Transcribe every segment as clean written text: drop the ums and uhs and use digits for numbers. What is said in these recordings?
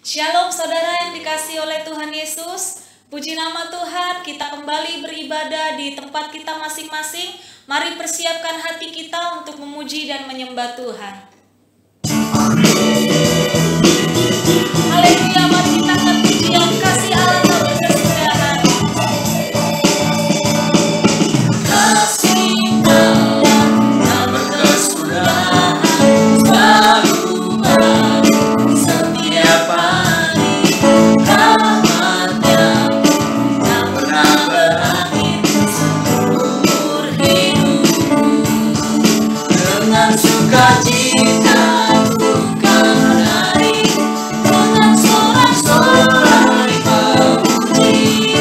Shalom saudara yang dikasihi oleh Tuhan Yesus. Puji nama Tuhan, kita kembali beribadah di tempat kita masing-masing. Mari persiapkan hati kita untuk memuji dan menyembah Tuhan. Haleluya, mari kita angkat pujian kasih Allah tak berkesudahan. Kasih Allah tak berkesudahan, selalu baru setiap hari. Rahmat-Nya tak pernah berakhir seumur hidupku. Dengan sukacita ku kan menari, dengan sorak-sorai memuji,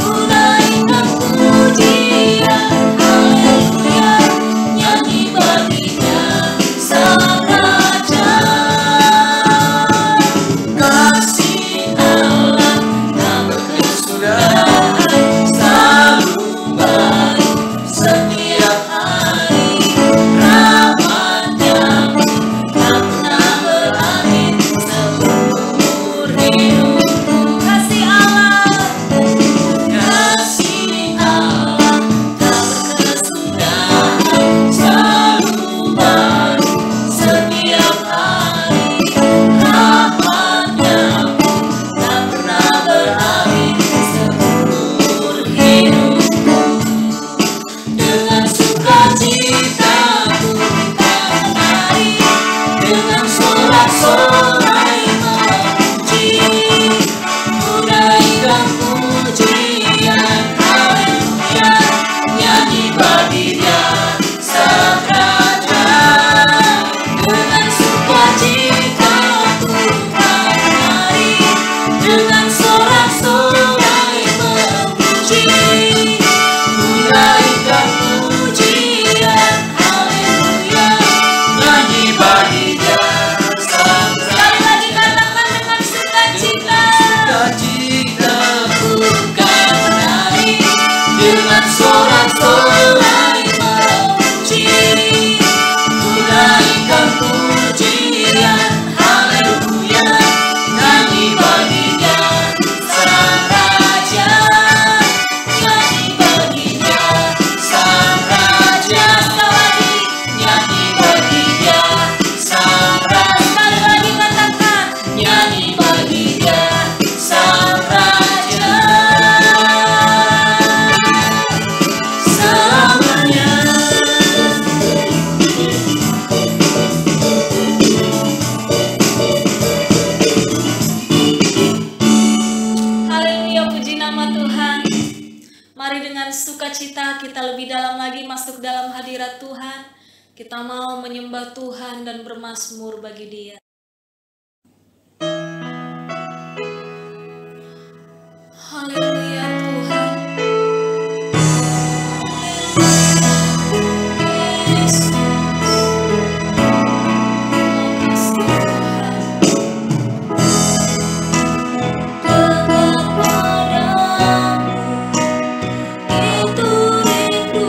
ku naikkan pujian, haleluya, nyanyi baginya sang Raja. Kasih Allah tak berkesudahan, selalu baru setiap hari. Rahmat-Nya tak pernah berakhir seumur hidupku. Kasih Allah tak berkesudahan, selalu baru setiap hari. Rahmat-Nya tak pernah berakhir seumur hidupku. Dengan sukacita ku kan menari, dengan sorak-sorai memuji, ku naikkan pujian, haleluya, nyanyi baginya sang Raja. Dengan sukacita ku kan menari, dengan sorak-sorai memuji, ku naikkan pujian, haleluya, nyanyi baginya sang Raja. Sekali lagi katakan dengan sukacita. Sukacita ku kan menari, dengan sorak-sorai memuji, ku naikkan pujian, haleluya, nyanyi baginya sang Raja. Nyanyi baginya sang Raja. Sekali lagi, nyanyi baginya sang Raja. Sekali lagi katakan, nyanyi baginya sang Raja. Selamanya. Haleluya, puji nama Tuhan. Mari dengan sukacita kita lebih dalam lagi masuk dalam hadirat Tuhan. Kita mau menyembah Tuhan dan bermazmur bagi Dia. Haleluya Tuhan. Yesus. Terima kasih Tuhan. Dekat padamu itu rinduku.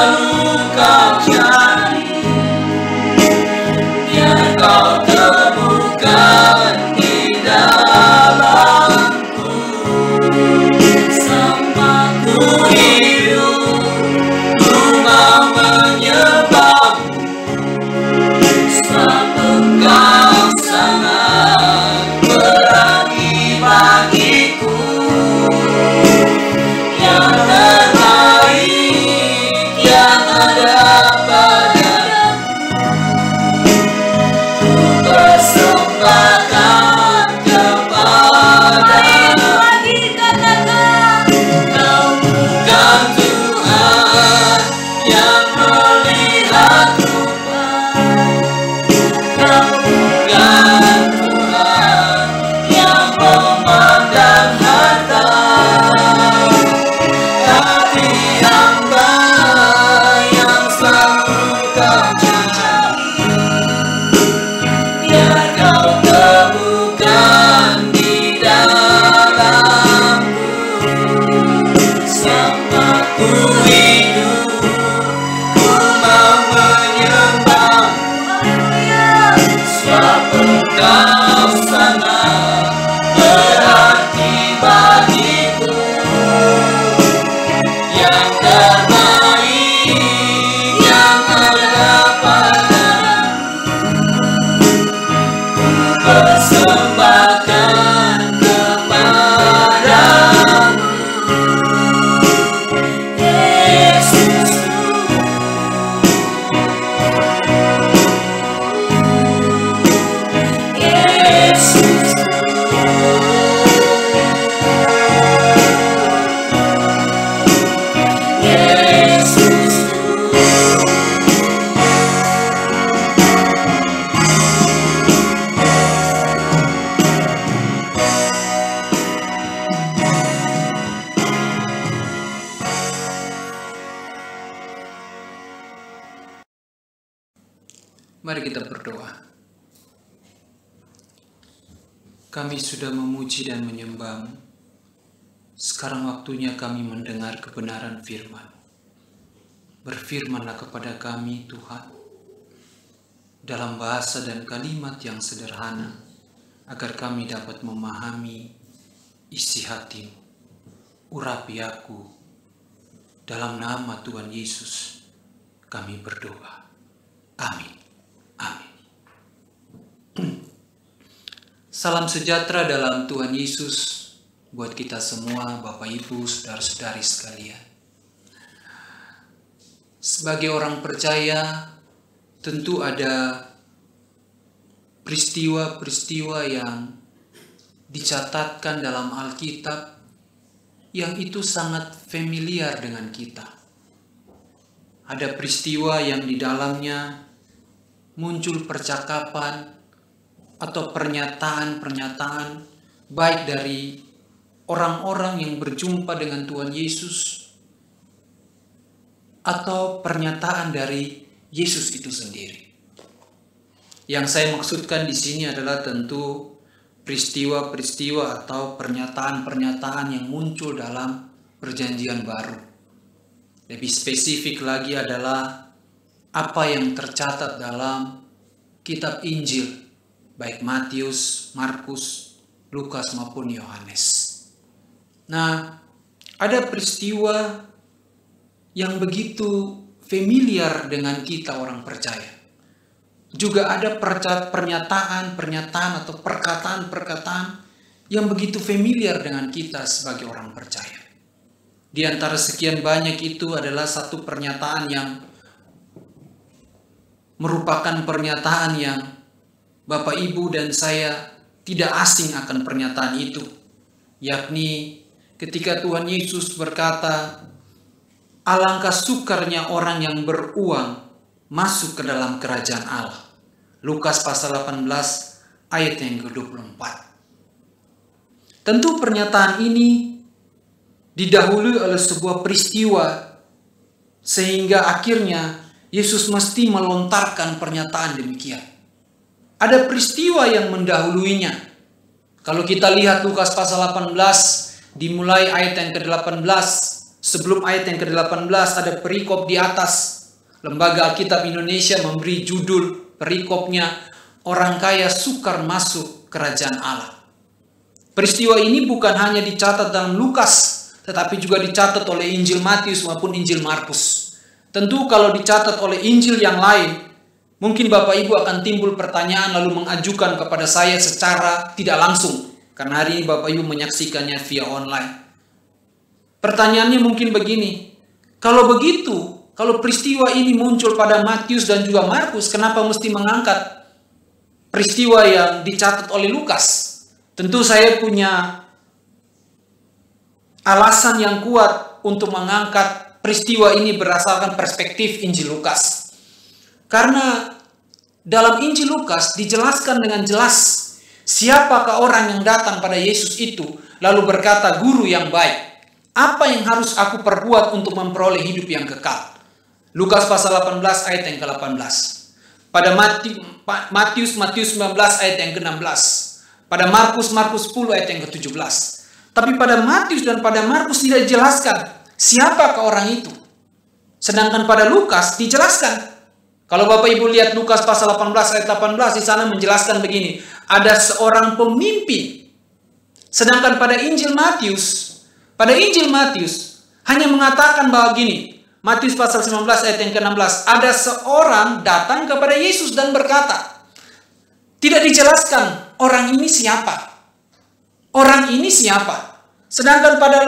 selalu kau cari, biar kau temukan di dalamku. Sampai ku hidup, ku mau menyembahmu, sebab Engkau sangat berarti bagiku. Yang terbaik yang ada padaku, ku persembahkan kepadamu. Kau bukan Tuhan yang melihat rupa, kau bukan Tuhan yang memandang harta. Hati hamba yang selalu kau cari, biar kau temukan di dalamku. Sampai ku hidup, ku mau menyembahmu, sebab Engkau sangat berarti bagiku. Yang terbaik yang ada padaku, ku persembahkan kepadamu. Yesusku, Mari kita berdoa. Kami sudah memuji dan menyembah-Mu. Sekarang waktunya kami mendengar kebenaran firman. Berfirmanlah kepada kami, Tuhan, dalam bahasa dan kalimat yang sederhana, agar kami dapat memahami isi hati-Mu. Urapi aku, dalam nama Tuhan Yesus kami berdoa. Amin. Amin. Salam sejahtera dalam Tuhan Yesus buat kita semua, Bapak Ibu, saudara-saudari sekalian. Sebagai orang percaya, tentu ada peristiwa-peristiwa yang dicatatkan dalam Alkitab yang itu sangat familiar dengan kita. Ada peristiwa yang di dalamnya muncul percakapan atau pernyataan-pernyataan baik dari orang-orang yang berjumpa dengan Tuhan Yesus atau pernyataan dari Yesus itu sendiri. Yang saya maksudkan di sini adalah tentu peristiwa-peristiwa atau pernyataan-pernyataan yang muncul dalam Perjanjian Baru. Lebih spesifik lagi adalah apa yang tercatat dalam kitab Injil, baik Matius, Markus, Lukas maupun Yohanes. Nah, ada peristiwa yang begitu familiar dengan kita orang percaya. Juga ada pernyataan-pernyataan atau perkataan-perkataan yang begitu familiar dengan kita sebagai orang percaya. Di antara sekian banyak itu adalah satu pernyataan yang merupakan pernyataan yang Bapak, Ibu, dan saya tidak asing akan pernyataan itu. Yakni ketika Tuhan Yesus berkata, alangkah sukarnya orang yang beruang masuk ke dalam kerajaan Allah. Lukas pasal 18 ayat yang ke-24. Tentu pernyataan ini didahului oleh sebuah peristiwa sehingga akhirnya Yesus mesti melontarkan pernyataan demikian. Ada peristiwa yang mendahuluinya. Kalau kita lihat Lukas pasal 18 dimulai ayat yang ke-18 Sebelum ayat yang ke-18 ada perikop di atas. Lembaga Alkitab Indonesia memberi judul perikopnya, orang kaya sukar masuk kerajaan Allah. Peristiwa ini bukan hanya dicatat dalam Lukas, tetapi juga dicatat oleh Injil Matius maupun Injil Markus. Tentu kalau dicatat oleh Injil yang lain, mungkin Bapak Ibu akan timbul pertanyaan lalu mengajukan kepada saya secara tidak langsung. Karena hari ini Bapak Ibu menyaksikannya via online. Pertanyaannya mungkin begini, kalau begitu, kalau peristiwa ini muncul pada Matius dan juga Markus, kenapa mesti mengangkat peristiwa yang dicatat oleh Lukas? Tentu saya punya alasan yang kuat untuk mengangkat peristiwa ini berdasarkan perspektif Injil Lukas. Karena dalam Injil Lukas dijelaskan dengan jelas siapakah orang yang datang pada Yesus itu lalu berkata, "Guru yang baik, apa yang harus aku perbuat untuk memperoleh hidup yang kekal?" Lukas pasal 18 ayat yang ke-18. Pada Matius 19 ayat yang ke-16. Pada Markus 10 ayat yang ke-17. Tapi pada Matius dan pada Markus tidak dijelaskan siapakah orang itu. Sedangkan pada Lukas dijelaskan. Kalau Bapak Ibu lihat Lukas pasal 18 ayat 18, di sana menjelaskan begini, ada seorang pemimpin. Sedangkan pada Injil Matius hanya mengatakan bahwa gini, Matius pasal 19 ayat yang ke-16, ada seorang datang kepada Yesus dan berkata, tidak dijelaskan orang ini siapa. Orang ini siapa. Sedangkan pada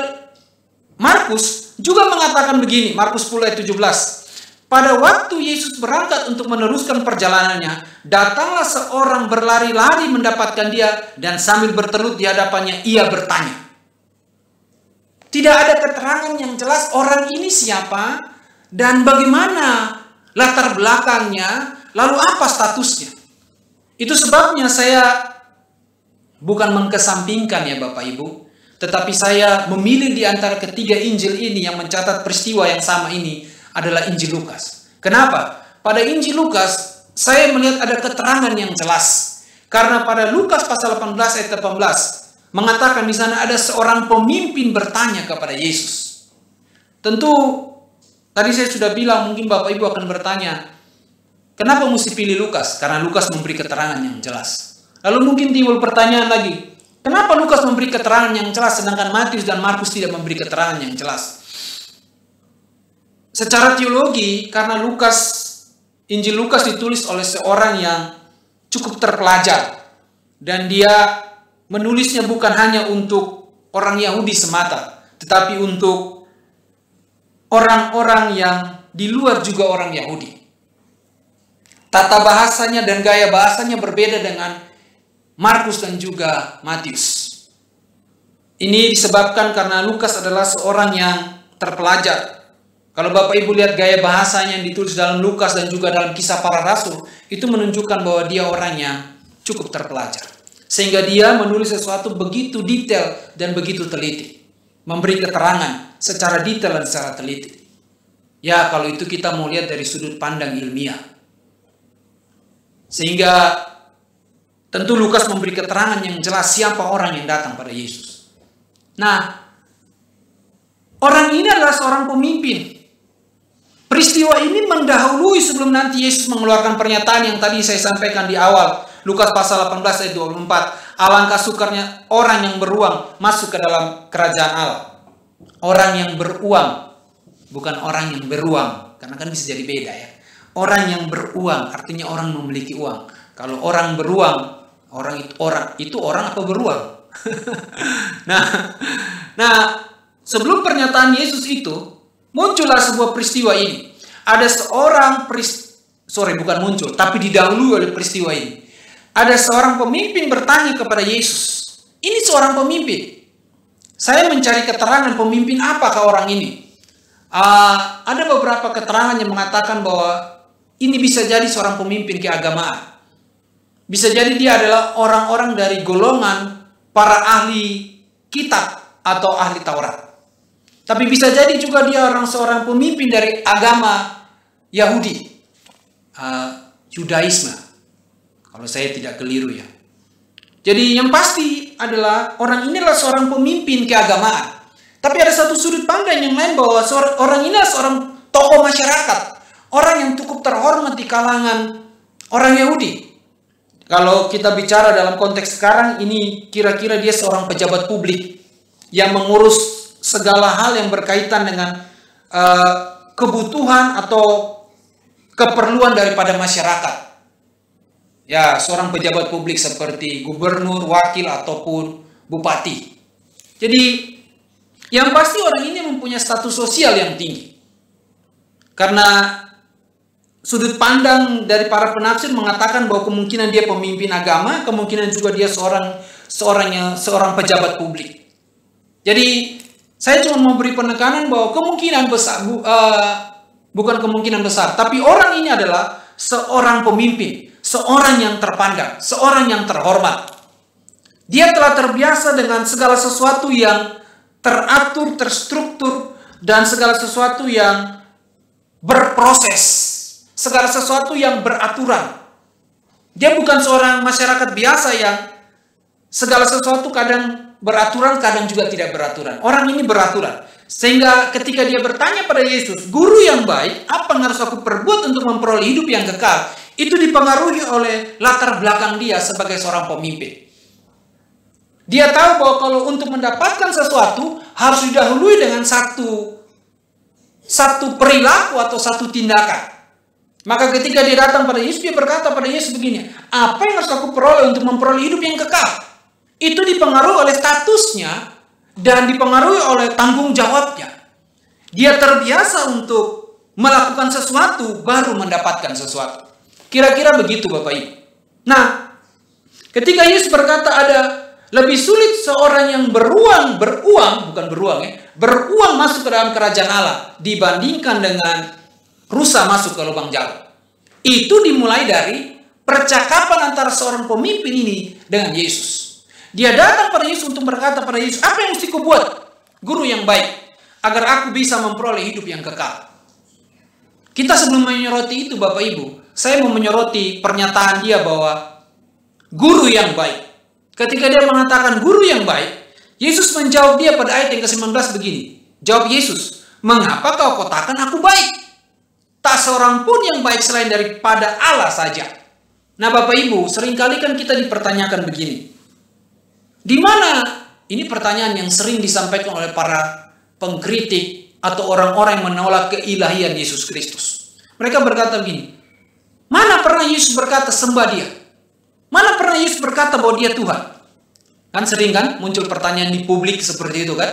Markus juga mengatakan begini, Markus 10 ayat 17. Pada waktu Yesus berangkat untuk meneruskan perjalanannya, datanglah seorang berlari-lari mendapatkan dia dan sambil bertelut di hadapannya ia bertanya. Tidak ada keterangan yang jelas orang ini siapa dan bagaimana latar belakangnya, lalu apa statusnya. Itu sebabnya saya bukan mengkesampingkan ya Bapak Ibu, tetapi saya memilih di antara ketiga Injil ini yang mencatat peristiwa yang sama ini adalah Injil Lukas. Kenapa? Pada Injil Lukas saya melihat ada keterangan yang jelas. Karena pada Lukas pasal 18 ayat 18 mengatakan di sana ada seorang pemimpin bertanya kepada Yesus. Tentu tadi saya sudah bilang mungkin Bapak Ibu akan bertanya, kenapa mesti pilih Lukas? Karena Lukas memberi keterangan yang jelas. Lalu mungkin timbul pertanyaan lagi, kenapa Lukas memberi keterangan yang jelas sedangkan Matius dan Markus tidak memberi keterangan yang jelas? Secara teologi, karena Injil Lukas ditulis oleh seorang yang cukup terpelajar dan dia menulisnya bukan hanya untuk orang Yahudi semata, tetapi untuk orang-orang yang di luar juga orang Yahudi. Tata bahasanya dan gaya bahasanya berbeda dengan Markus dan juga Matius. Ini disebabkan karena Lukas adalah seorang yang terpelajar. Kalau Bapak Ibu lihat gaya bahasanya yang ditulis dalam Lukas dan juga dalam Kisah Para Rasul, itu menunjukkan bahwa dia orang yang cukup terpelajar. Sehingga dia menulis sesuatu begitu detail dan begitu teliti. Memberi keterangan secara detail dan secara teliti. Ya, kalau itu kita mau lihat dari sudut pandang ilmiah. Sehingga tentu Lukas memberi keterangan yang jelas siapa orang yang datang pada Yesus. Nah, orang ini adalah seorang pemimpin. Peristiwa ini mendahului sebelum nanti Yesus mengeluarkan pernyataan yang tadi saya sampaikan di awal. Lukas pasal 18 ayat 24. Alangkah sukarnya orang yang beruang masuk ke dalam kerajaan Allah. Orang yang beruang, bukan orang yang beruang. Karena kan bisa jadi beda ya. Orang yang beruang artinya orang memiliki uang. Kalau orang beruang, orang itu orang apa beruang? Nah, sebelum pernyataan Yesus itu, muncullah sebuah peristiwa ini. Ada seorang tapi didahului oleh peristiwa ini. Ada seorang pemimpin bertanya kepada Yesus. Ini seorang pemimpin. Saya mencari keterangan pemimpin apakah orang ini. Ada beberapa keterangan yang mengatakan bahwa ini bisa jadi seorang pemimpin keagamaan. Bisa jadi dia adalah orang-orang dari golongan para ahli kitab atau ahli Taurat. Tapi bisa jadi juga dia seorang pemimpin dari agama Yahudi, Yudaisme. Kalau saya tidak keliru ya. Jadi yang pasti adalah orang ini adalah seorang pemimpin keagamaan. Tapi ada satu sudut pandang yang lain bahwa orang ini adalah seorang tokoh masyarakat, orang yang cukup terhormat di kalangan orang Yahudi. Kalau kita bicara dalam konteks sekarang ini, kira-kira dia seorang pejabat publik yang mengurus segala hal yang berkaitan dengan kebutuhan atau keperluan daripada masyarakat. Ya, seorang pejabat publik seperti gubernur, wakil, ataupun bupati. Jadi, yang pasti orang ini mempunyai status sosial yang tinggi. Karena sudut pandang dari para penafsir mengatakan bahwa kemungkinan dia pemimpin agama, kemungkinan juga dia seorang pejabat publik. Jadi, saya cuma mau beri penekanan bahwa kemungkinan besar, bukan kemungkinan besar, tapi orang ini adalah seorang pemimpin, seorang yang terpandang, seorang yang terhormat. Dia telah terbiasa dengan segala sesuatu yang teratur, terstruktur, dan segala sesuatu yang berproses, segala sesuatu yang beraturan. Dia bukan seorang masyarakat biasa yang segala sesuatu kadang beraturan, kadang juga tidak beraturan. Orang ini beraturan. Sehingga ketika dia bertanya pada Yesus, "Guru yang baik, apa yang harus aku perbuat untuk memperoleh hidup yang kekal?" Itu dipengaruhi oleh latar belakang dia sebagai seorang pemimpin. Dia tahu bahwa kalau untuk mendapatkan sesuatu harus didahului dengan satu perilaku atau satu tindakan. Maka ketika dia datang pada Yesus, dia berkata pada Yesus begini, "Apa yang harus aku peroleh untuk memperoleh hidup yang kekal?" Itu dipengaruhi oleh statusnya dan dipengaruhi oleh tanggung jawabnya. Dia terbiasa untuk melakukan sesuatu baru mendapatkan sesuatu. Kira-kira begitu Bapak Ibu. Nah, ketika Yesus berkata ada lebih sulit seorang yang beruang masuk ke dalam kerajaan Allah dibandingkan dengan rusa masuk ke lubang jarum. Itu dimulai dari percakapan antara seorang pemimpin ini dengan Yesus. Dia datang pada Yesus untuk berkata pada Yesus, "Apa yang mesti kubuat, guru yang baik, agar aku bisa memperoleh hidup yang kekal?" Kita sebelum menyoroti itu Bapak Ibu, saya mau menyoroti pernyataan dia bahwa guru yang baik. Ketika dia mengatakan guru yang baik, Yesus menjawab dia pada ayat yang ke-19 begini. Jawab Yesus, "Mengapa kau katakan aku baik? Tak seorang pun yang baik selain daripada Allah saja." Nah Bapak Ibu, seringkali kan kita dipertanyakan begini. Di mana? Ini pertanyaan yang sering disampaikan oleh para pengkritik atau orang-orang yang menolak keilahian Yesus Kristus. Mereka berkata begini, mana pernah Yesus berkata sembah dia? Mana pernah Yesus berkata bahwa dia Tuhan? Kan sering kan muncul pertanyaan di publik seperti itu kan?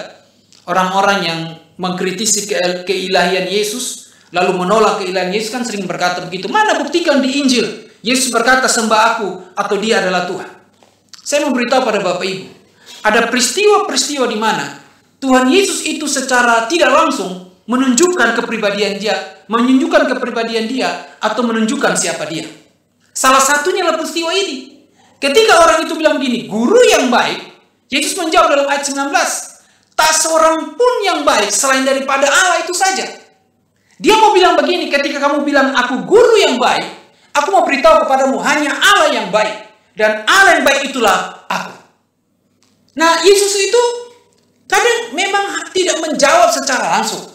Orang-orang yang mengkritisi keilahian Yesus, lalu menolak keilahian Yesus kan sering berkata begitu. Mana buktikan di Injil Yesus berkata sembah aku atau dia adalah Tuhan? Saya mau beritahu pada Bapak Ibu, ada peristiwa-peristiwa di mana Tuhan Yesus itu secara tidak langsung menunjukkan kepribadian dia atau menunjukkan siapa dia. Salah satunya adalah peristiwa ini. Ketika orang itu bilang begini, guru yang baik, Yesus menjawab dalam ayat 19, tak seorang pun yang baik selain daripada Allah itu saja. Dia mau bilang begini, ketika kamu bilang aku guru yang baik, aku mau beritahu kepadamu hanya Allah yang baik. Dan Allah yang baik itulah aku. Nah, Yesus itu kadang memang tidak menjawab secara langsung.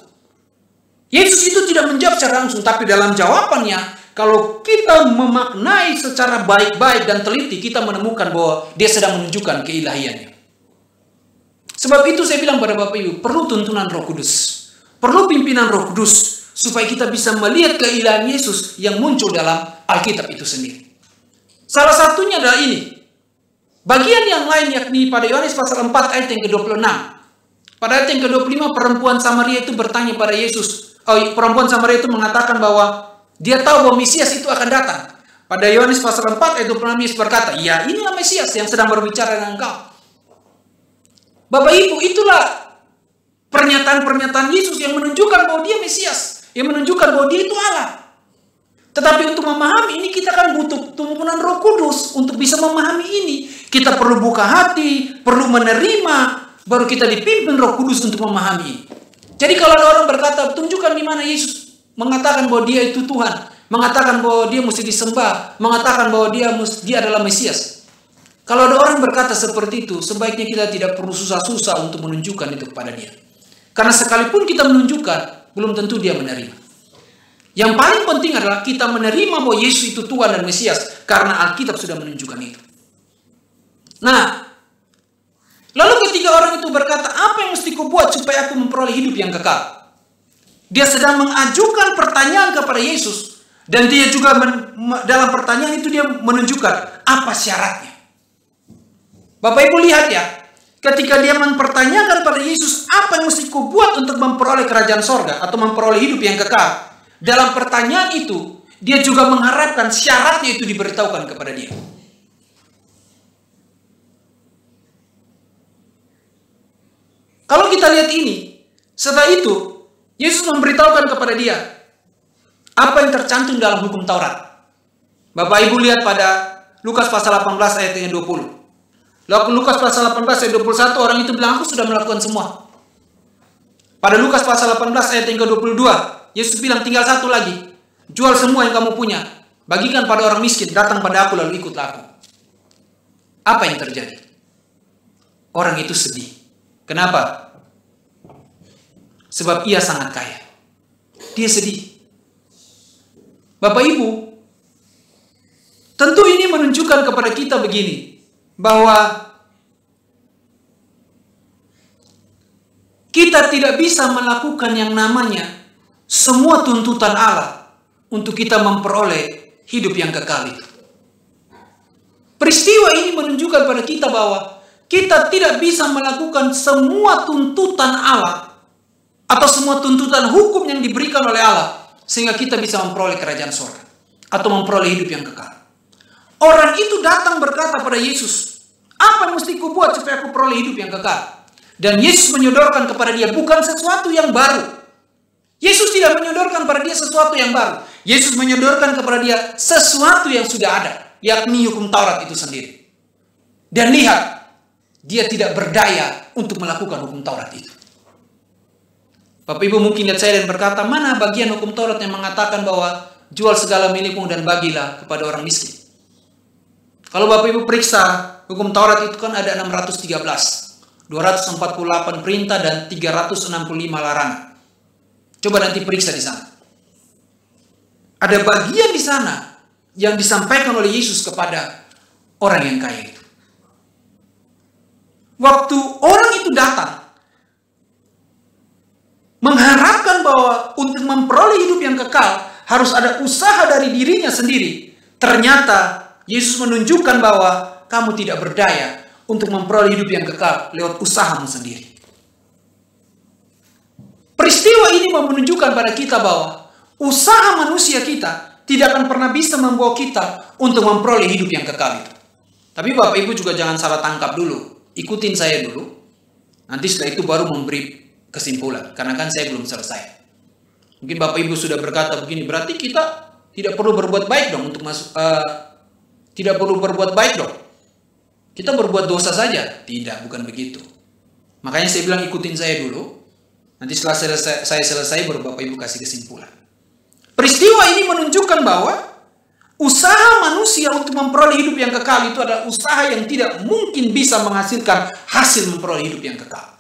Yesus itu tidak menjawab secara langsung, tapi dalam jawabannya, kalau kita memaknai secara baik-baik dan teliti, kita menemukan bahwa dia sedang menunjukkan keilahiannya. Sebab itu saya bilang pada Bapak Ibu, perlu tuntunan Roh Kudus. Perlu pimpinan Roh Kudus, supaya kita bisa melihat keilahian Yesus yang muncul dalam Alkitab itu sendiri. Salah satunya adalah ini. Bagian yang lain yakni pada Yohanes pasal 4 ayat yang ke-26. Pada ayat yang ke-25 perempuan Samaria itu bertanya pada Yesus. Perempuan Samaria itu mengatakan bahwa dia tahu bahwa Mesias itu akan datang. Pada Yohanes pasal 4 ayat 26 Yesus berkata, "Ya, inilah Mesias yang sedang berbicara dengan engkau." Bapak Ibu, itulah pernyataan-pernyataan Yesus yang menunjukkan bahwa dia Mesias, yang menunjukkan bahwa dia itu Allah. Tetapi untuk memahami ini kita kan butuh tumpunan Roh Kudus untuk bisa memahami ini. Kita perlu buka hati, perlu menerima, baru kita dipimpin Roh Kudus untuk memahami ini. Jadi kalau ada orang berkata, tunjukkan di mana Yesus mengatakan bahwa dia itu Tuhan, mengatakan bahwa dia mesti disembah, mengatakan bahwa dia adalah Mesias. Kalau ada orang berkata seperti itu, sebaiknya kita tidak perlu susah-susah untuk menunjukkan itu kepada dia. Karena sekalipun kita menunjukkan, belum tentu dia menerima. Yang paling penting adalah kita menerima bahwa Yesus itu Tuhan dan Mesias, karena Alkitab sudah menunjukkan itu. Nah, lalu ketika orang itu berkata, apa yang mesti kubuat supaya aku memperoleh hidup yang kekal? Dia sedang mengajukan pertanyaan kepada Yesus. Dan dia juga dalam pertanyaan itu dia menunjukkan apa syaratnya. Bapak Ibu lihat ya, ketika dia mempertanyakan pada Yesus, apa yang mesti kubuat untuk memperoleh kerajaan sorga atau memperoleh hidup yang kekal? Dalam pertanyaan itu, dia juga mengharapkan syaratnya itu diberitahukan kepada dia. Kalau kita lihat ini, setelah itu, Yesus memberitahukan kepada dia apa yang tercantum dalam hukum Taurat. Bapak Ibu lihat pada Lukas pasal 18 ayat yang 20. Lalu Lukas pasal 18 ayat 21, orang itu bilang, aku sudah melakukan semua. Pada Lukas pasal 18 ayat yang ke-22, Yesus bilang, tinggal satu lagi. Jual semua yang kamu punya. Bagikan pada orang miskin. Datang pada aku lalu ikutlah aku. Apa yang terjadi? Orang itu sedih. Kenapa? Sebab ia sangat kaya. Dia sedih. Bapak Ibu, tentu ini menunjukkan kepada kita begini. Bahwa kita tidak bisa melakukan yang namanya semua tuntutan Allah untuk kita memperoleh hidup yang kekal itu. Peristiwa ini menunjukkan pada kita bahwa kita tidak bisa melakukan semua tuntutan Allah atau semua tuntutan hukum yang diberikan oleh Allah sehingga kita bisa memperoleh kerajaan surga atau memperoleh hidup yang kekal. Orang itu datang berkata pada Yesus, apa yang mesti kubuat supaya aku peroleh hidup yang kekal? Dan Yesus menyodorkan kepada dia bukan sesuatu yang baru. Yesus tidak menyodorkan pada dia sesuatu yang baru. Yesus menyodorkan kepada dia sesuatu yang sudah ada, yakni hukum Taurat itu sendiri. Dan lihat, dia tidak berdaya untuk melakukan hukum Taurat itu. Bapak Ibu mungkin lihat saya dan berkata, mana bagian hukum Taurat yang mengatakan bahwa jual segala milikmu dan bagilah kepada orang miskin? Kalau Bapak Ibu periksa hukum Taurat itu kan ada 613, 248 perintah dan 365 larangan. Coba nanti periksa di sana. Ada bagian di sana yang disampaikan oleh Yesus kepada orang yang kaya itu. Waktu orang itu datang mengharapkan bahwa untuk memperoleh hidup yang kekal harus ada usaha dari dirinya sendiri. Ternyata Yesus menunjukkan bahwa kamu tidak berdaya untuk memperoleh hidup yang kekal lewat usahamu sendiri. Peristiwa ini menunjukkan pada kita bahwa usaha manusia kita tidak akan pernah bisa membawa kita untuk memperoleh hidup yang kekal itu. Tapi Bapak Ibu juga jangan salah tangkap dulu. Ikutin saya dulu. Nanti setelah itu baru memberi kesimpulan. Karena kan saya belum selesai. Mungkin Bapak Ibu sudah berkata begini, berarti kita tidak perlu berbuat baik dong untuk masuk. Tidak perlu berbuat baik dong. Kita berbuat dosa saja. Tidak, bukan begitu. Makanya saya bilang ikutin saya dulu. Nanti setelah saya selesai baru Bapak Ibu kasih kesimpulan. Peristiwa ini menunjukkan bahwa usaha manusia untuk memperoleh hidup yang kekal itu adalah usaha yang tidak mungkin bisa menghasilkan hasil memperoleh hidup yang kekal.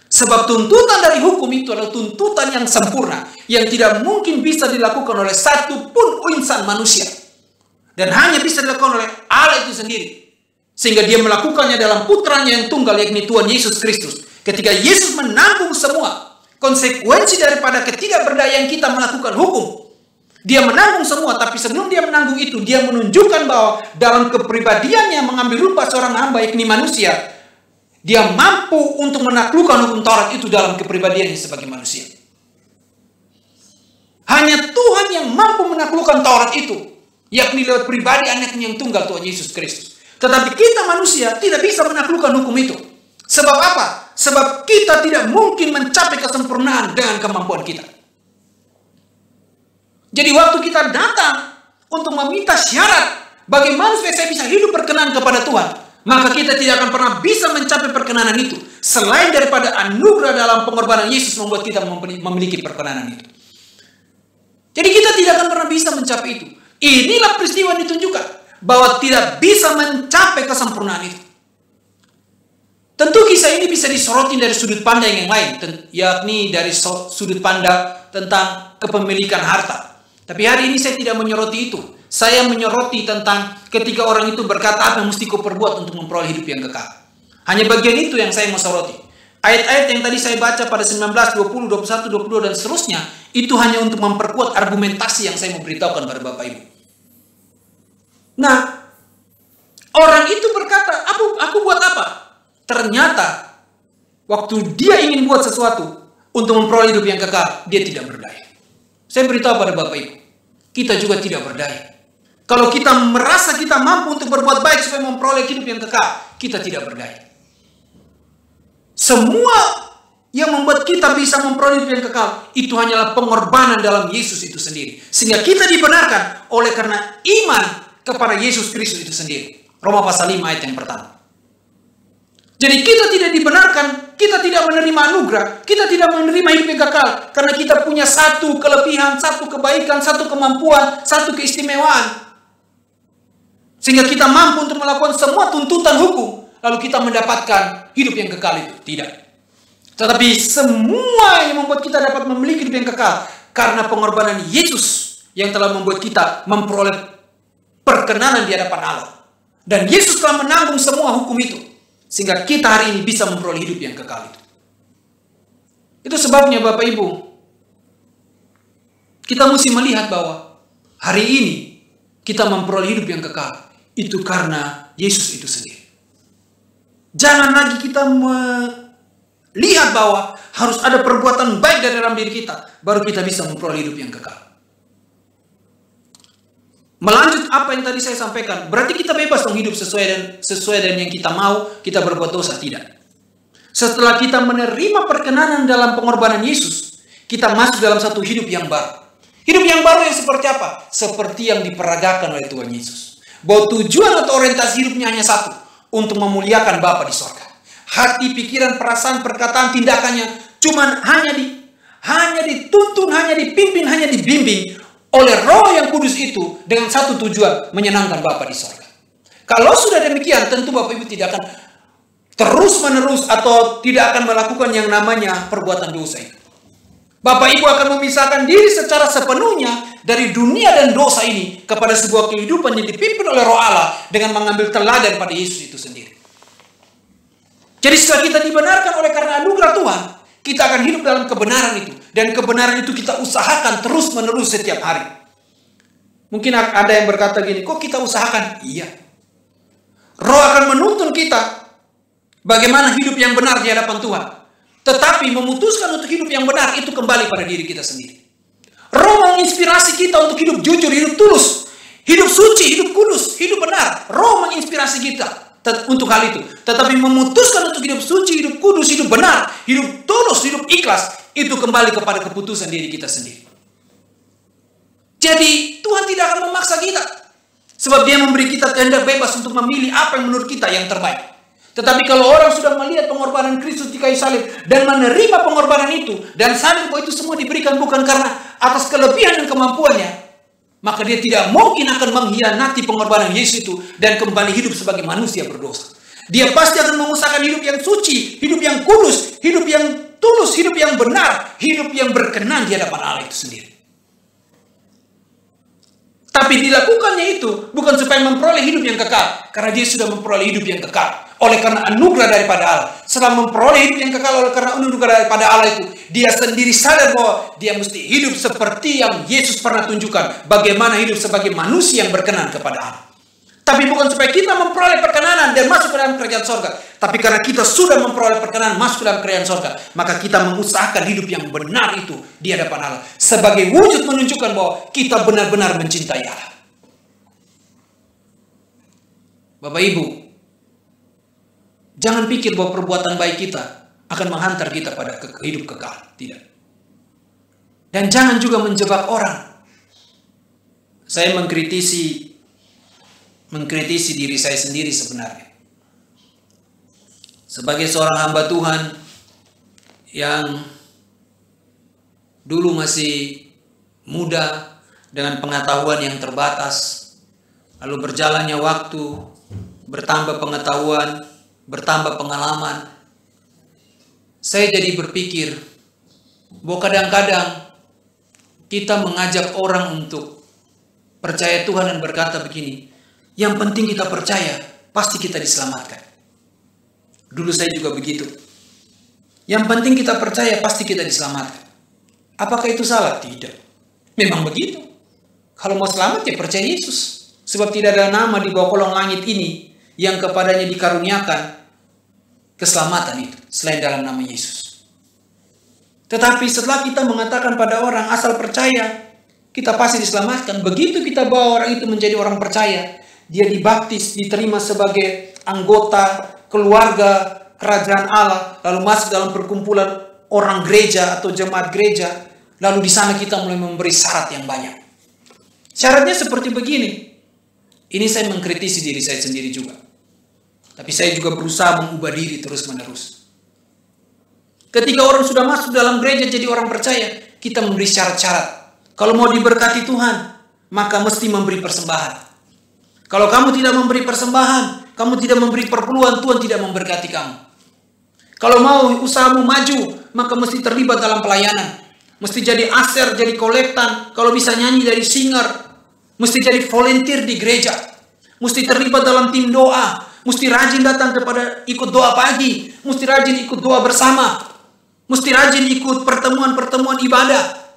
Sebab tuntutan dari hukum itu adalah tuntutan yang sempurna, yang tidak mungkin bisa dilakukan oleh satu pun insan manusia. Dan hanya bisa dilakukan oleh Allah itu sendiri. Sehingga dia melakukannya dalam putranya yang tunggal, yakni Tuhan Yesus Kristus. Ketika Yesus menanggung semua konsekuensi daripada ketidakberdayaan kita melakukan hukum. Dia menanggung semua, tapi sebelum dia menanggung itu, dia menunjukkan bahwa dalam kepribadiannya mengambil rupa seorang hamba, yakni manusia, dia mampu untuk menaklukkan hukum Taurat itu dalam kepribadiannya sebagai manusia. Hanya Tuhan yang mampu menaklukkan Taurat itu, yakni lewat pribadi anaknya yang tunggal Tuhan Yesus Kristus. Tetapi kita manusia tidak bisa menaklukkan hukum itu. Sebab apa? Sebab kita tidak mungkin mencapai kesempurnaan dengan kemampuan kita. Jadi waktu kita datang untuk meminta syarat bagaimana supaya saya bisa hidup berkenan kepada Tuhan, maka kita tidak akan pernah bisa mencapai perkenanan itu selain daripada anugerah dalam pengorbanan Yesus membuat kita memiliki perkenanan itu. Jadi kita tidak akan pernah bisa mencapai itu. Inilah peristiwa yang ditunjukkan bahwa tidak bisa mencapai kesempurnaan itu. Tentu kisah ini bisa disoroti dari sudut pandang yang lain, yakni dari sudut pandang tentang kepemilikan harta. Tapi hari ini saya tidak menyoroti itu. Saya menyoroti tentang ketika orang itu berkata, apa yang mesti kau perbuat untuk memperoleh hidup yang kekal. Hanya bagian itu yang saya mau soroti. Ayat-ayat yang tadi saya baca pada 19, 20, 21, 22 dan seterusnya, itu hanya untuk memperkuat argumentasi yang saya mau beritahukan pada Bapak Ibu. Nah, orang itu berkata, aku buat apa? Ternyata waktu dia ingin buat sesuatu untuk memperoleh hidup yang kekal, dia tidak berdaya. Saya beritahu pada Bapak Ibu, kita juga tidak berdaya. Kalau kita merasa kita mampu untuk berbuat baik supaya memperoleh hidup yang kekal, kita tidak berdaya. Semua yang membuat kita bisa memperoleh hidup yang kekal, itu hanyalah pengorbanan dalam Yesus itu sendiri. Sehingga kita dibenarkan oleh karena iman kepada Yesus Kristus itu sendiri. Roma pasal 5 ayat yang pertama. Jadi kita tidak dibenarkan, kita tidak menerima anugerah, kita tidak menerima hidup yang kekal, karena kita punya satu kelebihan, satu kebaikan, satu kemampuan, satu keistimewaan. Sehingga kita mampu untuk melakukan semua tuntutan hukum, lalu kita mendapatkan hidup yang kekal itu. Tidak. Tetapi semua yang membuat kita dapat memiliki hidup yang kekal, karena pengorbanan Yesus yang telah membuat kita memperoleh perkenanan di hadapan Allah. Dan Yesus telah menanggung semua hukum itu. Sehingga kita hari ini bisa memperoleh hidup yang kekal itu. Itu sebabnya Bapak Ibu, kita mesti melihat bahwa hari ini kita memperoleh hidup yang kekal. Itu karena Yesus itu sendiri. Jangan lagi kita melihat bahwa harus ada perbuatan baik dari dalam diri kita, baru kita bisa memperoleh hidup yang kekal. Melanjut apa yang tadi saya sampaikan, berarti kita bebas dong hidup sesuai dengan yang kita mau, kita berbuat dosa, tidak. Setelah kita menerima perkenanan dalam pengorbanan Yesus, kita masuk dalam satu hidup yang baru. Hidup yang baru yang seperti apa? Seperti yang diperagakan oleh Tuhan Yesus. Bahwa tujuan atau orientasi hidupnya hanya satu, untuk memuliakan Bapa di sorga. Hati, pikiran, perasaan, perkataan, tindakannya cuman hanya dituntun, hanya dipimpin, hanya dibimbing oleh Roh yang Kudus itu dengan satu tujuan, menyenangkan Bapa di sorga. Kalau sudah demikian, tentu Bapak Ibu tidak akan terus-menerus atau tidak akan melakukan yang namanya perbuatan dosa itu. Bapak Ibu akan memisahkan diri secara sepenuhnya dari dunia dan dosa ini kepada sebuah kehidupan yang dipimpin oleh Roh Allah dengan mengambil teladan pada Yesus itu sendiri. Jadi setelah kita dibenarkan oleh karena anugerah Tuhan, kita akan hidup dalam kebenaran itu. Dan kebenaran itu kita usahakan terus-menerus setiap hari. Mungkin ada yang berkata gini, kok kita usahakan? Iya. Roh akan menuntun kita bagaimana hidup yang benar di hadapan Tuhan. Tetapi memutuskan untuk hidup yang benar itu kembali pada diri kita sendiri. Roh menginspirasi kita untuk hidup jujur, hidup tulus, hidup suci, hidup kudus, hidup benar. Roh menginspirasi kita untuk hal itu. Tetapi memutuskan untuk hidup suci, hidup kudus, hidup benar, hidup tulus, hidup ikhlas, itu kembali kepada keputusan diri kita sendiri. Jadi Tuhan tidak akan memaksa kita, sebab Dia memberi kita kehendak bebas untuk memilih apa yang menurut kita yang terbaik. Tetapi kalau orang sudah melihat pengorbanan Kristus di kayu salib dan menerima pengorbanan itu dan sadar bahwa itu semua diberikan bukan karena atas kelebihan dan kemampuannya, maka dia tidak mungkin akan mengkhianati pengorbanan Yesus itu dan kembali hidup sebagai manusia berdosa. Dia pasti akan mengusahakan hidup yang suci, hidup yang kudus, hidup yang tulus, hidup yang benar, hidup yang berkenan di hadapan Allah itu sendiri. Tapi dilakukannya itu bukan supaya memperoleh hidup yang kekal, karena dia sudah memperoleh hidup yang kekal oleh karena anugerah daripada Allah. Setelah memperoleh hidup yang kekal oleh karena anugerah daripada Allah itu, dia sendiri sadar bahwa dia mesti hidup seperti yang Yesus pernah tunjukkan, bagaimana hidup sebagai manusia yang berkenan kepada Allah. Tapi bukan supaya kita memperoleh perkenanan dan masuk ke dalam kerajaan sorga, tapi karena kita sudah memperoleh perkenanan masuk ke dalam kerajaan sorga, maka kita mengusahakan hidup yang benar itu di hadapan Allah sebagai wujud menunjukkan bahwa kita benar-benar mencintai Allah. Bapak Ibu, jangan pikir bahwa perbuatan baik kita akan menghantar kita pada hidup kekal. Tidak. Dan jangan juga menjebak orang. Saya mengkritisi diri saya sendiri sebenarnya. Sebagai seorang hamba Tuhan yang dulu masih muda dengan pengetahuan yang terbatas, lalu berjalannya waktu, bertambah pengetahuan, bertambah pengalaman, saya jadi berpikir bahwa kadang-kadang kita mengajak orang untuk percaya Tuhan dan berkata begini, yang penting kita percaya, pasti kita diselamatkan. Dulu saya juga begitu. Yang penting kita percaya, pasti kita diselamatkan. Apakah itu salah? Tidak. Memang begitu. Kalau mau selamat ya percaya Yesus. Sebab tidak ada nama di bawah kolong langit ini yang kepadanya dikaruniakan keselamatan itu selain dalam nama Yesus. Tetapi setelah kita mengatakan pada orang asal percaya, kita pasti diselamatkan. Begitu kita bawa orang itu menjadi orang percaya, dia dibaptis, diterima sebagai anggota keluarga kerajaan Allah, lalu masuk dalam perkumpulan orang gereja atau jemaat gereja, lalu di sana kita mulai memberi syarat yang banyak. Syaratnya seperti begini. Ini saya mengkritisi diri saya sendiri juga. Tapi saya juga berusaha mengubah diri terus-menerus. Ketika orang sudah masuk dalam gereja jadi orang percaya, kita memberi syarat-syarat. Kalau mau diberkati Tuhan, maka mesti memberi persembahan. Kalau kamu tidak memberi persembahan, kamu tidak memberi perpuluhan, Tuhan tidak memberkati kamu. Kalau mau usahamu maju, maka mesti terlibat dalam pelayanan. Mesti jadi aser, jadi kolektan. Kalau bisa nyanyi dari singer, mesti jadi volunteer di gereja. Mesti terlibat dalam tim doa. Mesti rajin datang kepada ikut doa pagi. Mesti rajin ikut doa bersama. Mesti rajin ikut pertemuan-pertemuan ibadah.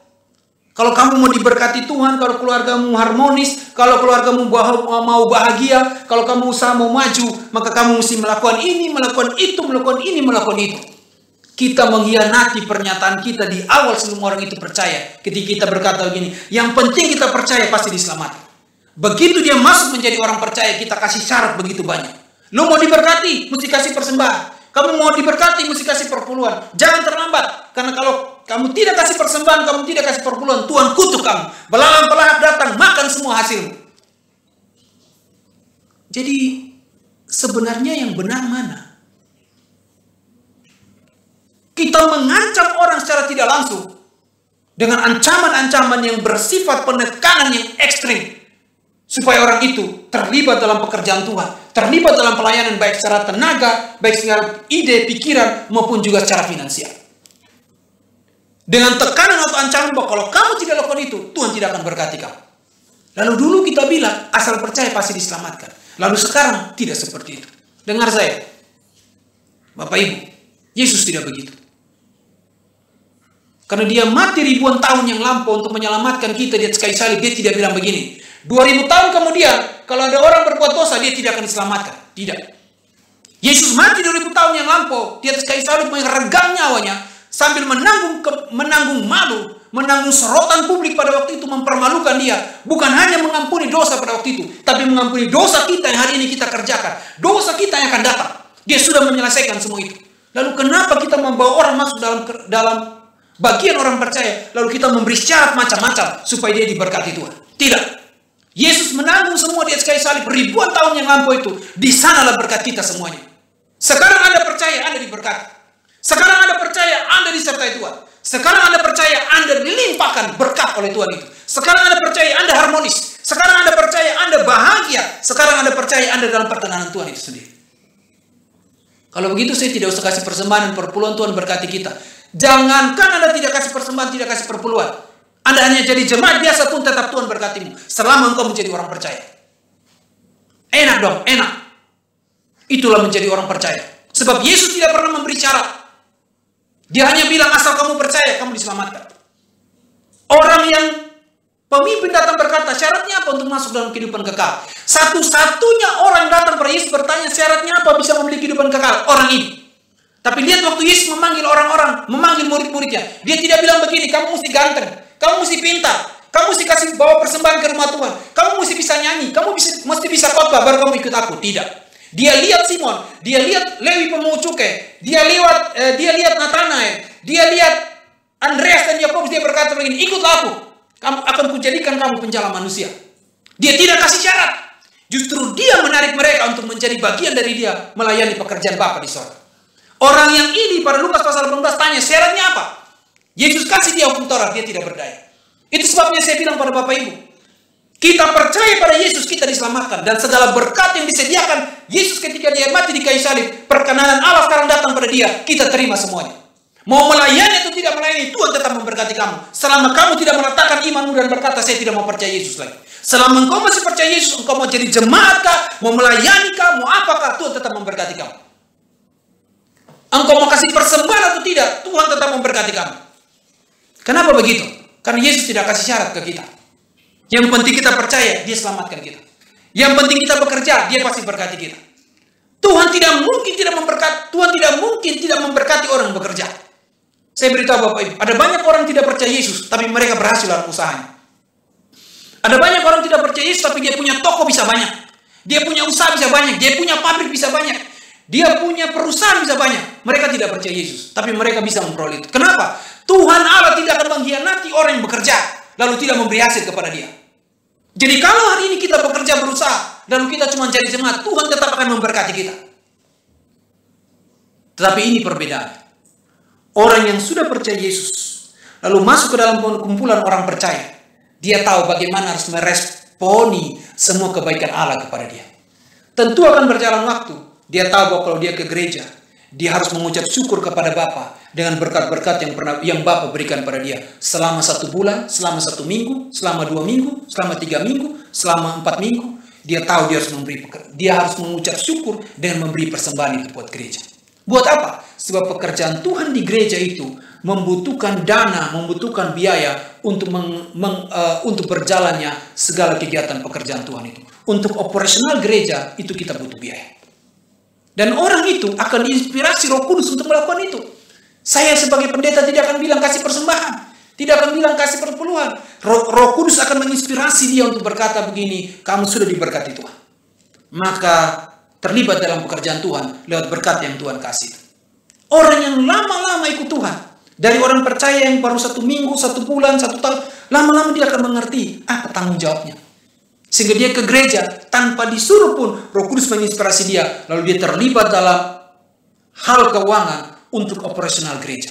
Kalau kamu mau diberkati Tuhan, kalau keluargamu harmonis, kalau keluargamu mau bahagia, kalau kamu usaha mau maju, maka kamu mesti melakukan ini, melakukan itu, melakukan ini, melakukan itu. Kita mengkhianati pernyataan kita di awal sebelum orang itu percaya. Ketika kita berkata begini, yang penting kita percaya pasti diselamatkan. Begitu dia masuk menjadi orang percaya, kita kasih syarat begitu banyak. Lu mau diberkati, mesti kasih persembahan. Kamu mau diberkati, mesti kasih perpuluhan. Jangan terlambat. Karena kalau kamu tidak kasih persembahan, kamu tidak kasih perpuluhan, Tuhan kutuk kamu. Belalang pelahap datang, makan semua hasilmu. Jadi, sebenarnya yang benar mana? Kita mengancam orang secara tidak langsung. Dengan ancaman-ancaman yang bersifat penekanan yang ekstrim. Supaya orang itu terlibat dalam pekerjaan Tuhan. Terlibat dalam pelayanan baik secara tenaga, baik secara ide, pikiran, maupun juga secara finansial. Dengan tekanan atau ancaman bahwa kalau kamu tidak lakukan itu, Tuhan tidak akan berkati kamu. Lalu dulu kita bilang, asal percaya pasti diselamatkan. Lalu sekarang tidak seperti itu. Dengar saya, Bapak Ibu, Yesus tidak begitu. Karena dia mati ribuan tahun yang lampau untuk menyelamatkan kita di atas kayu salib, dia tidak bilang begini. 2000 tahun kemudian, kalau ada orang berbuat dosa, dia tidak akan diselamatkan. Tidak. Yesus mati 2000 tahun yang lampau di atas kayu salib, meregang nyawanya sambil menanggung malu, menanggung sorotan publik pada waktu itu, mempermalukan dia. Bukan hanya mengampuni dosa pada waktu itu, tapi mengampuni dosa kita yang hari ini kita kerjakan. Dosa kita yang akan datang. Dia sudah menyelesaikan semua itu. Lalu kenapa kita membawa orang masuk dalam bagian orang percaya, lalu kita memberi syarat macam-macam supaya dia diberkati Tuhan? Tidak. Yesus menanggung semua di atas kayu salib ribuan tahun yang lampau itu. Di sanalah berkat kita semuanya. Sekarang Anda percaya, Anda diberkati. Sekarang Anda percaya, Anda disertai Tuhan. Sekarang Anda percaya, Anda dilimpahkan berkat oleh Tuhan itu. Sekarang Anda percaya, Anda harmonis. Sekarang Anda percaya, Anda bahagia. Sekarang Anda percaya, Anda dalam perkenanan Tuhan itu sendiri. Kalau begitu saya tidak usah kasih persembahan dan perpuluhan, Tuhan berkati kita. Jangankan Anda tidak kasih persembahan, tidak kasih perpuluhan. Anda hanya jadi jemaat biasa pun tetap Tuhan berkatimu. Selama engkau menjadi orang percaya. Enak dong, enak. Itulah menjadi orang percaya. Sebab Yesus tidak pernah memberi syarat. Dia hanya bilang asal kamu percaya, kamu diselamatkan. Orang yang pemimpin datang berkata, syaratnya apa untuk masuk dalam kehidupan kekal? Satu-satunya orang datang pada Yesus bertanya, syaratnya apa bisa memiliki kehidupan kekal? Orang ini. Tapi lihat waktu Yesus memanggil orang-orang, memanggil murid-muridnya. Dia tidak bilang begini, kamu mesti ganteng, kamu mesti pintar, kamu mesti kasih bawa persembahan ke rumah Tuhan, kamu mesti bisa nyanyi, kamu mesti bisa khotbah baru kamu ikut aku. Tidak. Dia lihat Simon, dia lihat Lewi pemungut cukai, dia lihat Nathanael, dia lihat Andreas dan Yakobus. Dia berkata begini, ikutlah aku, akan kujadikan kamu penjala manusia. Dia tidak kasih syarat. Justru dia menarik mereka untuk menjadi bagian dari dia melayani pekerjaan Bapa di sorga. Orang yang ini pada Lukas pasal 18 tanya, syaratnya apa? Yesus kasih dia hukum Taurat, dia tidak berdaya. Itu sebabnya saya bilang pada Bapak Ibu, Kita percaya pada Yesus, kita diselamatkan. Dan segala berkat yang disediakan Yesus ketika dia mati di kayu salib, perkenanan Allah sekarang datang pada dia, kita terima semuanya. Mau melayani atau tidak melayani, Tuhan tetap memberkati kamu. Selama kamu tidak meletakkan imanmu dan berkata, saya tidak mau percaya Yesus lagi. Selama engkau masih percaya Yesus, engkau mau jadi jemaat kah, mau melayani kah, mau apakah, Tuhan tetap memberkati kamu. Engkau mau kasih persembahan atau tidak, Tuhan tetap memberkati kamu. Kenapa begitu? Karena Yesus tidak kasih syarat ke kita. Yang penting kita percaya, dia selamatkan kita. Yang penting kita bekerja, dia pasti berkati kita. Tuhan tidak mungkin tidak memberkati orang yang bekerja. Saya beritahu Bapak Ibu, ada banyak orang tidak percaya Yesus, tapi mereka berhasil dalam usahanya. Ada banyak orang tidak percaya Yesus, tapi dia punya toko bisa banyak. Dia punya usaha bisa banyak. Dia punya pabrik bisa banyak. Dia punya perusahaan bisa banyak. Mereka tidak percaya Yesus, tapi mereka bisa memperoleh itu. Kenapa? Tuhan Allah tidak akan mengkhianati orang yang bekerja, lalu tidak memberi hasil kepada dia. Jadi kalau hari ini kita bekerja berusaha, lalu kita cuma jadi jemaat, Tuhan tetap akan memberkati kita. Tetapi ini perbedaan. Orang yang sudah percaya Yesus, lalu masuk ke dalam kumpulan orang percaya, dia tahu bagaimana harus meresponi semua kebaikan Allah kepada dia. Tentu akan berjalan waktu. Dia tahu bahwa kalau dia ke gereja, dia harus mengucap syukur kepada Bapa dengan berkat-berkat yang Bapa berikan pada dia selama 1 bulan, selama 1 minggu, selama 2 minggu, selama 3 minggu, selama 4 minggu. Dia tahu dia harus mengucap syukur dengan memberi persembahan itu buat gereja. Buat apa? Sebab pekerjaan Tuhan di gereja itu membutuhkan dana, membutuhkan biaya untuk untuk berjalannya segala kegiatan pekerjaan Tuhan itu. Untuk operasional gereja itu kita butuh biaya. Dan orang itu akan diinspirasi Roh Kudus untuk melakukan itu. Saya sebagai pendeta tidak akan bilang kasih persembahan, tidak akan bilang kasih perpuluhan. Roh Kudus akan menginspirasi dia untuk berkata begini, kamu sudah diberkati Tuhan. Maka terlibat dalam pekerjaan Tuhan lewat berkat yang Tuhan kasih. Orang yang lama-lama ikut Tuhan, dari orang percaya yang baru 1 minggu, 1 bulan, 1 tahun, lama-lama dia akan mengerti apa tanggung jawabnya. Sehingga dia ke gereja tanpa disuruh pun Roh Kudus menginspirasi dia. Lalu dia terlibat dalam hal keuangan untuk operasional gereja.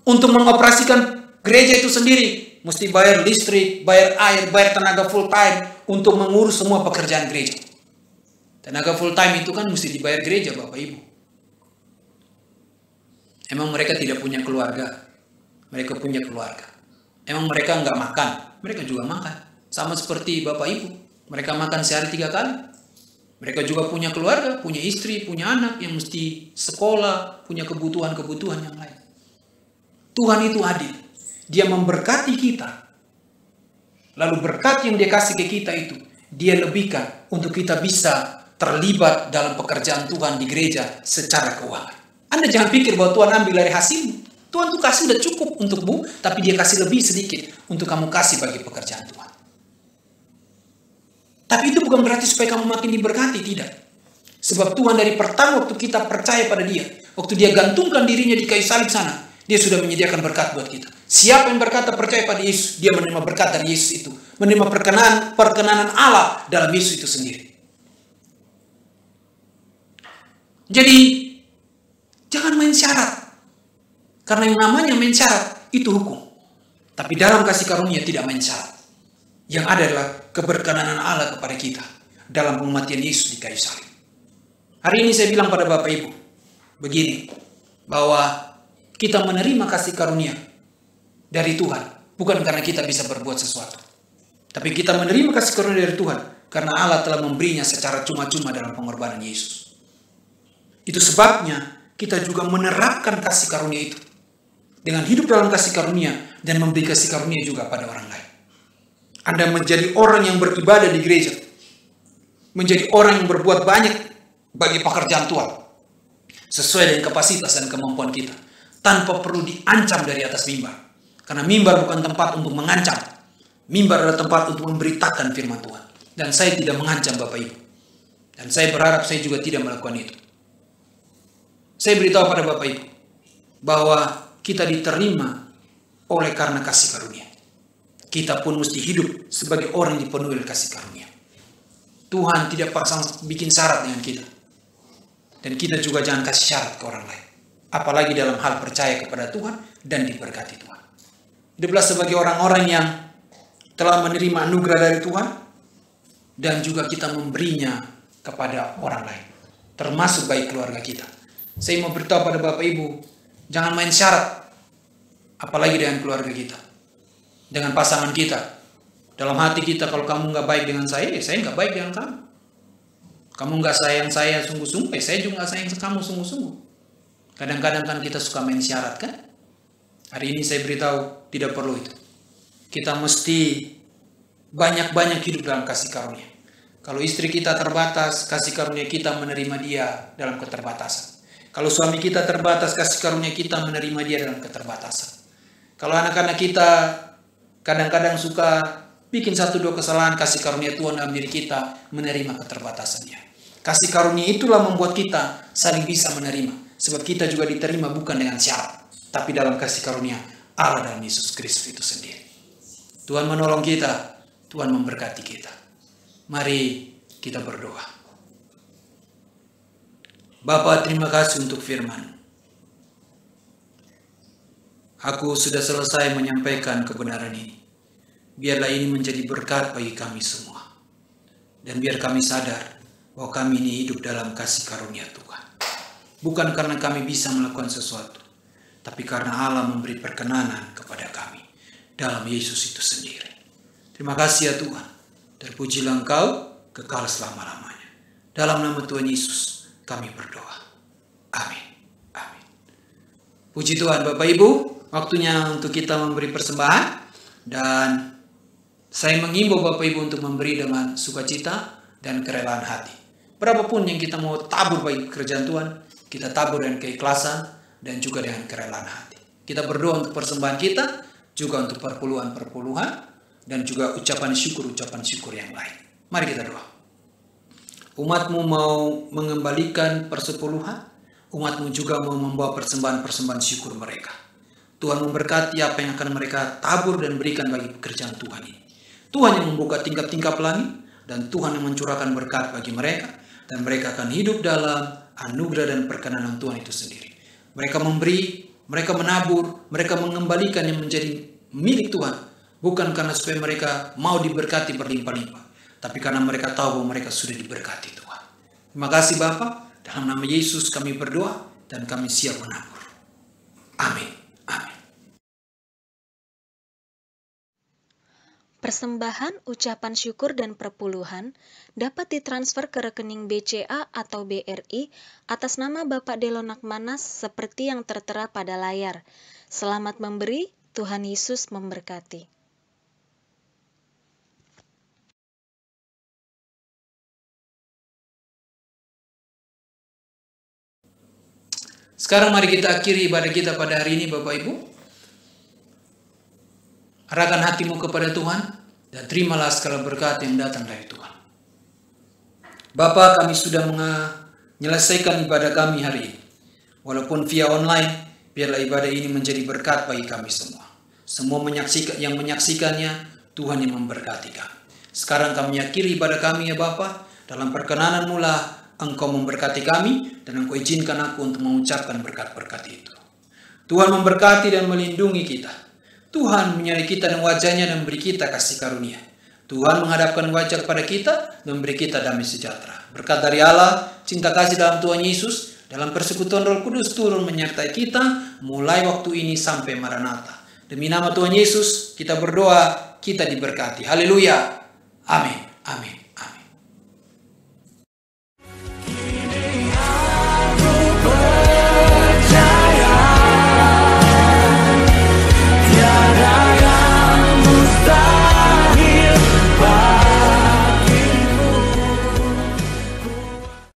Untuk mengoperasikan gereja itu sendiri, mesti bayar listrik, bayar air, bayar tenaga full time untuk mengurus semua pekerjaan gereja. Tenaga full time itu kan mesti dibayar gereja, Bapak Ibu. Emang mereka tidak punya keluarga? Mereka punya keluarga. Emang mereka nggak makan? Mereka juga makan. Sama seperti Bapak Ibu. Mereka makan sehari 3 kali. Mereka juga punya keluarga, punya istri, punya anak yang mesti sekolah, punya kebutuhan-kebutuhan yang lain. Tuhan itu adil. Dia memberkati kita. Lalu berkat yang dia kasih ke kita itu, dia lebihkan untuk kita bisa terlibat dalam pekerjaan Tuhan di gereja secara keuangan. Anda jangan pikir bahwa Tuhan ambil dari hasilmu. Tuhan tuh kasih udah cukup untukmu, tapi dia kasih lebih sedikit untuk kamu kasih bagi pekerjaan Tuhan. Tapi itu bukan berarti supaya kamu makin diberkati, tidak. Sebab Tuhan dari pertama waktu kita percaya pada dia, waktu dia gantungkan dirinya di kayu salib sana, dia sudah menyediakan berkat buat kita. Siapa yang berkata percaya pada Yesus, dia menerima berkat dari Yesus itu. Menerima perkenanan Allah dalam Yesus itu sendiri. Jadi, jangan main syarat. Karena yang namanya main syarat, itu hukum. Tapi dalam kasih karunia tidak main syarat. Yang ada adalah keberkenanan Allah kepada kita dalam kematian Yesus di kayu salib. Hari ini saya bilang pada Bapak Ibu, begini, bahwa kita menerima kasih karunia dari Tuhan, bukan karena kita bisa berbuat sesuatu. Tapi kita menerima kasih karunia dari Tuhan, karena Allah telah memberinya secara cuma-cuma dalam pengorbanan Yesus. Itu sebabnya kita juga menerapkan kasih karunia itu. Dengan hidup dalam kasih karunia dan memberi kasih karunia juga pada orang lain. Anda menjadi orang yang beribadah di gereja. Menjadi orang yang berbuat banyak bagi pekerjaan Tuhan. Sesuai dengan kapasitas dan kemampuan kita. Tanpa perlu diancam dari atas mimbar. Karena mimbar bukan tempat untuk mengancam. Mimbar adalah tempat untuk memberitakan firman Tuhan. Dan saya tidak mengancam Bapak Ibu. Dan saya berharap saya juga tidak melakukan itu. Saya beritahu pada Bapak Ibu. Bahwa kita diterima oleh karena kasih karunia. Kita pun mesti hidup sebagai orang yang dipenuhi oleh kasih karunia. Tuhan tidak pasang bikin syarat dengan kita. Dan kita juga jangan kasih syarat ke orang lain. Apalagi dalam hal percaya kepada Tuhan dan diberkati Tuhan. Hiduplah sebagai orang-orang yang telah menerima anugerah dari Tuhan dan juga kita memberinya kepada orang lain, termasuk baik keluarga kita. Saya mau beritahu pada Bapak Ibu, jangan main syarat, apalagi dengan keluarga kita, dengan pasangan kita. Dalam hati kita, kalau kamu nggak baik dengan saya nggak baik dengan kamu. Kamu nggak sayang saya sungguh-sungguh, saya juga nggak sayang kamu sungguh-sungguh. Kadang-kadang kan kita suka main syarat kan? Hari ini saya beritahu, tidak perlu itu. Kita mesti banyak-banyak hidup dalam kasih karunia. Kalau istri kita terbatas, kasih karunia kita menerima dia dalam keterbatasan. Kalau suami kita terbatas, kasih karunia kita menerima dia dalam keterbatasan. Kalau anak-anak kita kadang-kadang suka bikin 1-2 kesalahan, kasih karunia Tuhan dalam diri kita menerima keterbatasannya. Kasih karunia itulah membuat kita saling bisa menerima. Sebab kita juga diterima bukan dengan syarat, tapi dalam kasih karunia Allah dalam Yesus Kristus itu sendiri. Tuhan menolong kita, Tuhan memberkati kita. Mari kita berdoa. Bapa, terima kasih untuk firman. Aku sudah selesai menyampaikan kebenaran ini. Biarlah ini menjadi berkat bagi kami semua. Dan biar kami sadar bahwa kami ini hidup dalam kasih karunia Tuhan. Bukan karena kami bisa melakukan sesuatu, tapi karena Allah memberi perkenanan kepada kami dalam Yesus itu sendiri. Terima kasih ya Tuhan. Terpujilah Engkau kekal selama-lamanya. Dalam nama Tuhan Yesus kami berdoa. Amin. Amin. Puji Tuhan Bapak Ibu, waktunya untuk kita memberi persembahan. Dan saya mengimbau Bapak Ibu untuk memberi dengan sukacita dan kerelaan hati. Berapapun yang kita mau tabur bagi kerjaan Tuhan, kita tabur dengan keikhlasan dan juga dengan kerelaan hati. Kita berdoa untuk persembahan kita, juga untuk perpuluhan-perpuluhan, dan juga ucapan syukur yang lain. Mari kita doa. Umatmu mau mengembalikan persepuluhan, umatmu juga mau membawa persembahan-persembahan syukur mereka. Tuhan memberkati apa yang akan mereka tabur dan berikan bagi pekerjaan Tuhan ini. Tuhan yang membuka tingkap-tingkap langit, dan Tuhan yang mencurahkan berkat bagi mereka, dan mereka akan hidup dalam anugerah dan perkenanan Tuhan itu sendiri. Mereka memberi, mereka menabur, mereka mengembalikan yang menjadi milik Tuhan, bukan karena supaya mereka mau diberkati berlimpah-limpah, tapi karena mereka tahu bahwa mereka sudah diberkati Tuhan. Terima kasih Bapa, dalam nama Yesus kami berdoa dan kami siap menabur. Amin. Amin. Persembahan, ucapan syukur, dan perpuluhan dapat ditransfer ke rekening BCA atau BRI atas nama Bapak Delon Akmanas seperti yang tertera pada layar. Selamat memberi, Tuhan Yesus memberkati. Sekarang mari kita akhiri ibadah kita pada hari ini Bapak Ibu. Arahkan hatimu kepada Tuhan dan terimalah segala berkat yang datang dari Tuhan. Bapa, kami sudah menyelesaikan ibadah kami hari ini. Walaupun via online, biarlah ibadah ini menjadi berkat bagi kami semua. Semua yang menyaksikannya, Tuhan yang memberkati kami. Sekarang kami akhiri ibadah kami ya Bapa. Dalam perkenanan mula Engkau memberkati kami dan Engkau izinkan aku untuk mengucapkan berkat-berkat itu. Tuhan memberkati dan melindungi kita. Tuhan menyertai kita dengan wajahnya dan memberi kita kasih karunia. Tuhan menghadapkan wajah kepada kita dan memberi kita damai sejahtera. Berkat dari Allah, cinta kasih dalam Tuhan Yesus, dalam persekutuan Roh Kudus turun menyertai kita mulai waktu ini sampai Maranatha. Demi nama Tuhan Yesus kita berdoa, kita diberkati. Haleluya. Amin. Amin.